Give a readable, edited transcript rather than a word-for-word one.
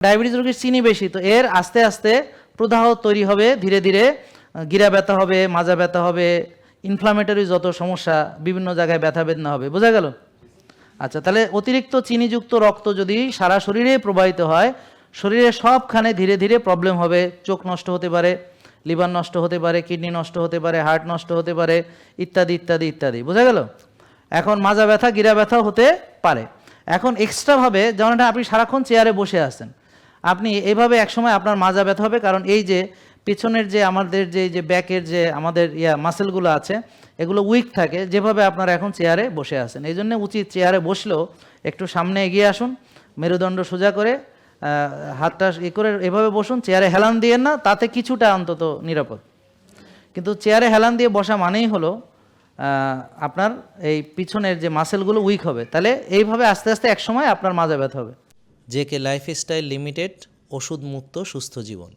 Diabetes রোগীর চিনি বেশি, তো এর আস্তে আস্তে প্রদাহ তৈরি হবে, ধীরে ধীরে গিরা ব্যথা হবে, মাজা ব্যথা হবে, ইনফ্লামেটরি যত সমস্যা, বিভিন্ন জায়গায় ব্যথা বেদনা হবে। বোঝা গেল? আচ্ছা, তাহলে অতিরিক্ত চিনিযুক্ত রক্ত যদি সারা শরীরে প্রবাহিত হয়, শরীরে সবখানে ধীরে ধীরে প্রবলেম হবে। চোখ নষ্ট হতে পারে, লিভার নষ্ট হতে পারে, কিডনি নষ্ট হতে পারে, হার্ট নষ্ট হতে পারে, ইত্যাদি ইত্যাদি ইত্যাদি। বোঝা গেল? এখন মাজা ব্যথা, গিরা ব্যথাও হতে পারে। এখন এক্সট্রাভাবে, যেমন আপনি সারাক্ষণ চেয়ারে বসে আছেন, আপনি এইভাবে একসময় আপনার মাজা ব্যথা হবে, কারণ এই যে পিছনের যে আমাদের যে ব্যাকের যে আমাদের মাসেলগুলো আছে, এগুলো উইক থাকে, যেভাবে আপনারা এখন চেয়ারে বসে আছেন। এই জন্য উচিত চেয়ারে বসলেও একটু সামনে এগিয়ে আসুন, মেরুদণ্ড সোজা করে হাতটা করে এভাবে বসুন, চেয়ারে হেলান দিয়েন না, তাতে কিছুটা অন্তত নিরাপদ। কিন্তু চেয়ারে হেলান দিয়ে বসা মানেই হলো আপনার এই পিছনের যে মাসেলগুলো উইক হবে। তাহলে এইভাবে আস্তে আস্তে একসময় আপনার মাজা ব্যথা হবে। জেকে লাইফস্টাইল লিমিটেড, ওষুধ মুক্ত সুস্থ জীবন।